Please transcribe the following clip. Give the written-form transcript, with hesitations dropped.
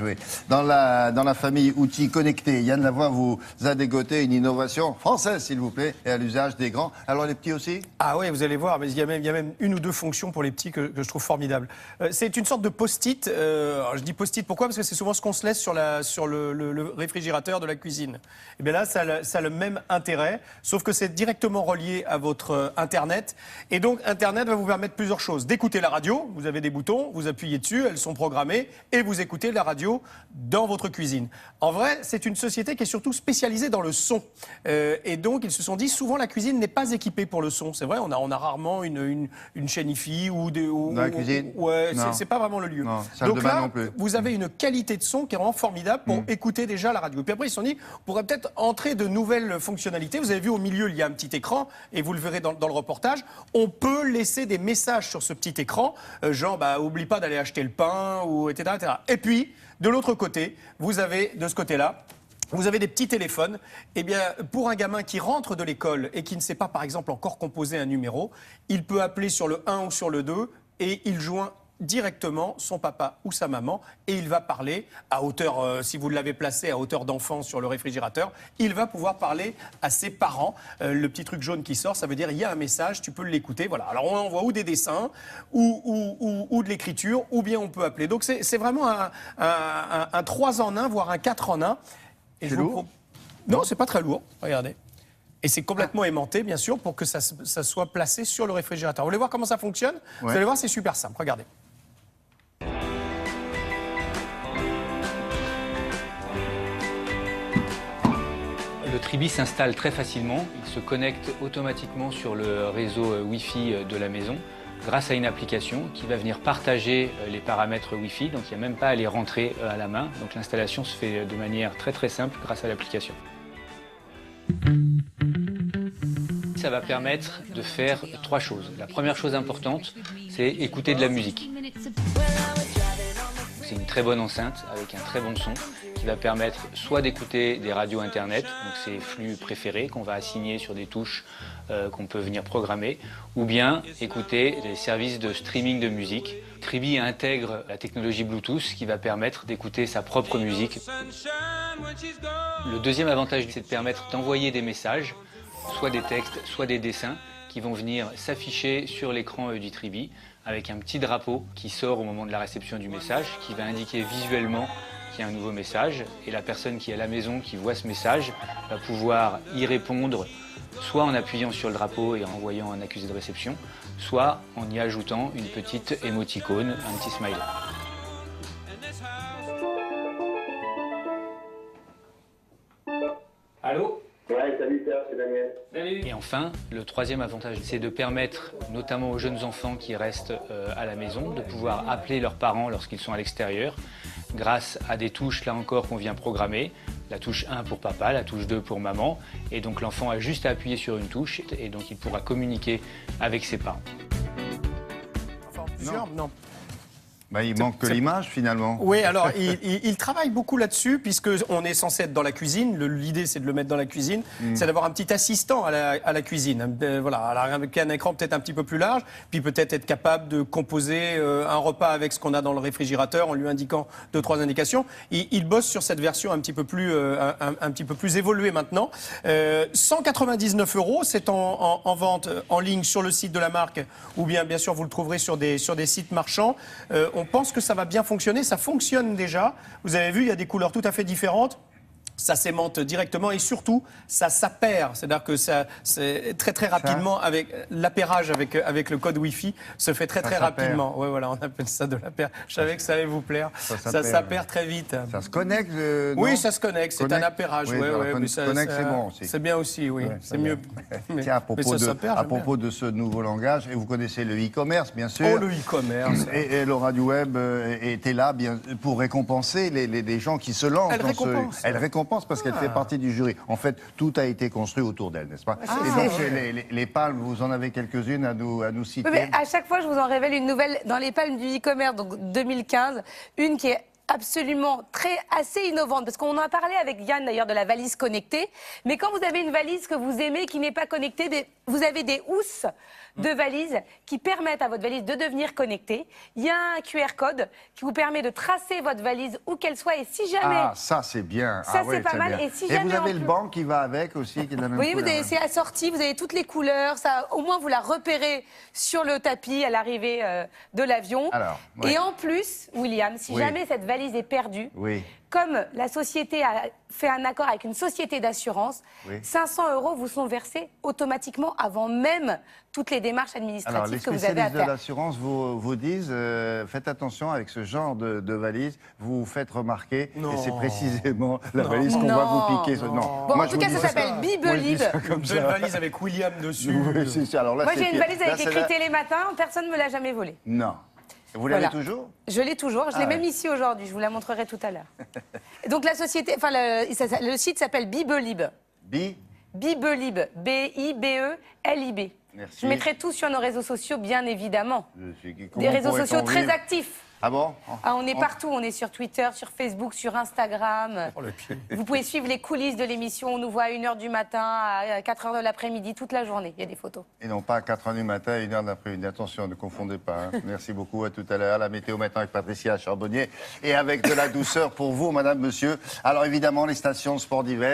joué. Dans la famille outils connectés, Yann Lavoie vous a dégoté une innovation française, s'il vous plaît, et à l'usage des grands. Alors les petits aussi? Ah oui, vous allez voir, mais il y a même une ou deux fonctions pour les petits que je trouve formidables. C'est une sorte de post-it. Je dis post-it pourquoi? Parce que c'est souvent ce qu'on se laisse sur le réfrigérateur de la cuisine. Et bien là, ça a le même intérêt, sauf que c'est directement relié à votre Internet. Et donc, Internet va vous permettre plusieurs choses. D'écouter la radio, vous avez des boutons, vous appuyez dessus, elles sont programmées, et vous écoutez la radio dans votre cuisine. En vrai, c'est une société qui est surtout spécialisée dans le son. Et donc, ils se sont dit, souvent, la cuisine n'est pas équipée pour le son. C'est vrai, on a rarement une chaîne hi-fi ou des... Dans la cuisine? Ouais, c'est pas vraiment le lieu. Non, salle donc de bain là, non plus. vous avez une qualité de son qui est vraiment formidable pour écouter déjà la radio. Et puis après, ils se sont dit, on pourrait peut-être entrer de nouvelles fonctionnalités. Vous avez vu au milieu, il y a un petit écran, et vous le verrez dans le reportage. On peut laisser des messages sur ce petit écran, genre, oublie pas d'aller acheter le pain, ou etc., etc. Et puis, de l'autre côté, vous avez, de ce côté-là, vous avez des petits téléphones. Eh bien, pour un gamin qui rentre de l'école et qui ne sait pas, par exemple, encore composer un numéro, il peut appeler sur le 1 ou sur le 2 et il joint directement son papa ou sa maman et il va parler à hauteur, si vous l'avez placé à hauteur d'enfant sur le réfrigérateur, il va pouvoir parler à ses parents. Le petit truc jaune qui sort, ça veut dire il y a un message, tu peux l'écouter. Voilà. Alors on envoie ou des dessins ou de l'écriture ou bien on peut appeler. Donc c'est vraiment un 3 en 1, voire un 4 en 1. C'est lourd? Non, c'est pas très lourd, regardez. Et c'est complètement aimanté, bien sûr, pour que ça soit placé sur le réfrigérateur. Vous voulez voir comment ça fonctionne? Vous allez voir, c'est super simple, regardez. Le Tribi s'installe très facilement, il se connecte automatiquement sur le réseau Wi-Fi de la maison grâce à une application qui va venir partager les paramètres Wi-Fi, donc il n'y a même pas à les rentrer à la main. Donc l'installation se fait de manière très simple grâce à l'application. Ça va permettre de faire 3 choses. La première chose importante, c'est écouter de la musique. C'est une très bonne enceinte avec un très bon son qui va permettre soit d'écouter des radios internet, donc ces flux préférés qu'on va assigner sur des touches qu'on peut venir programmer, ou bien écouter des services de streaming de musique. Tribi intègre la technologie Bluetooth qui va permettre d'écouter sa propre musique. Le deuxième avantage, c'est de permettre d'envoyer des messages, soit des textes, soit des dessins, qui vont venir s'afficher sur l'écran du Tribi avec un petit drapeau qui sort au moment de la réception du message, qui va indiquer visuellement qu'il y a un nouveau message. Et la personne qui est à la maison, qui voit ce message, va pouvoir y répondre soit en appuyant sur le drapeau et en envoyant un accusé de réception, soit en y ajoutant une petite émoticône, un petit smiley. Allô ? Ouais, salut Pierre, c'est Daniel. Salut. Et enfin, le troisième avantage, c'est de permettre, notamment aux jeunes enfants qui restent à la maison, de pouvoir appeler leurs parents lorsqu'ils sont à l'extérieur, grâce à des touches, là encore, qu'on vient programmer. La touche 1 pour papa, la touche 2 pour maman. Et donc l'enfant a juste à appuyer sur une touche et donc il pourra communiquer avec ses parents. Enfin, plusieurs, non. Il manque que l'image, finalement. Oui, alors, il travaille beaucoup là-dessus, puisqu'on est censé être dans la cuisine. L'idée, c'est de le mettre dans la cuisine. C'est d'avoir un petit assistant à la cuisine. Voilà, alors, avec un écran peut-être un petit peu plus large, puis peut-être être capable de composer un repas avec ce qu'on a dans le réfrigérateur, en lui indiquant 2-3 indications. Il bosse sur cette version un petit peu plus évoluée maintenant. 199 €, c'est en vente en ligne sur le site de la marque, ou bien sûr, vous le trouverez sur des sites marchands. On pense que ça va bien fonctionner, ça fonctionne déjà. Vous avez vu, il y a des couleurs tout à fait différentes. Ça s'aimante directement et surtout, ça s'appaire. C'est-à-dire que ça, c'est très rapidement, avec l'appairage avec le code Wi-Fi, se fait très rapidement. Ouais, voilà, on appelle ça de l'appair. Je savais que ça allait vous plaire. Ça s'appaire très vite. Ça se connecte Oui, ça se connecte. C'est un appairage. Oui, mais ça se connecte, c'est bon aussi. C'est bien aussi, oui. Ouais, c'est mieux. Tiens, à propos de ce nouveau langage, et vous connaissez le e-commerce, bien sûr. Oh, le e-commerce. Et Laura du Web était là pour récompenser les gens qui se lancent dans ce... Elle récompense parce qu'elle fait partie du jury. En fait, tout a été construit autour d'elle, n'est-ce pas? Et donc, les palmes, vous en avez quelques-unes à nous citer. Oui, mais à chaque fois, je vous en révèle une nouvelle dans les palmes du e-commerce, donc 2015, une qui est absolument assez innovante, parce qu'on en a parlé avec Yann d'ailleurs de la valise connectée, mais quand vous avez une valise que vous aimez qui n'est pas connectée, vous avez des housses de valise qui permettent à votre valise de devenir connectée. Il y a un QR code qui vous permet de tracer votre valise où qu'elle soit, et si jamais... Ah, ça c'est bien. Ça oui, c'est pas mal, bien. et si Et jamais... vous avez le banc qui va avec aussi, qui est de la même Oui, couleur. c'est assorti, vous avez toutes les couleurs, ça, au moins vous la repérez sur le tapis à l'arrivée de l'avion. Alors, oui. Et en plus, William, si Oui. jamais cette valise est perdue, Oui. comme la société a fait un accord avec une société d'assurance, Oui. 500 € vous sont versés automatiquement avant même toutes les démarches administratives Alors, les que vous avez à spécialistes de faire. l'assurance vous disent faites attention avec ce genre de valise, vous vous faites remarquer, Non. et c'est précisément la Non. valise qu'on Non. va vous piquer. Non. Bon, Moi, en je tout vous cas, dis ça s'appelle Moi, je dis Bibelib. ça Une comme belle ça. valise avec William dessus. Oui, c'est- alors là, Moi, c'est j'ai une pire. valise Là, avec écrit celle-là- Télématin, personne ne me l'a jamais volée. Non. Vous l'avez Voilà. toujours? Je l'ai toujours, je l'ai Ah ouais. même ici aujourd'hui, je vous la montrerai tout à l'heure. Donc la société, enfin le site s'appelle Bibelib. Bibelib, B-I-B-E-L-I-B. Merci. Je mettrai tout sur nos réseaux sociaux, bien évidemment. Des Comment réseaux pourrait-on sociaux très vivre? actifs. Ah bon? Ah, on est partout, on est sur Twitter, sur Facebook, sur Instagram. Oh, le pied. Vous pouvez suivre les coulisses de l'émission, on nous voit à 1h du matin, à 4h de l'après-midi, toute la journée, il y a des photos. Et non pas à 4h du matin et 1h de l'après-midi. Attention, ne confondez pas. Hein. Merci beaucoup, à tout à l'heure. La météo maintenant avec Patricia Charbonnier et avec de la douceur pour vous, madame, monsieur. Alors évidemment, les stations de sport d'hiver.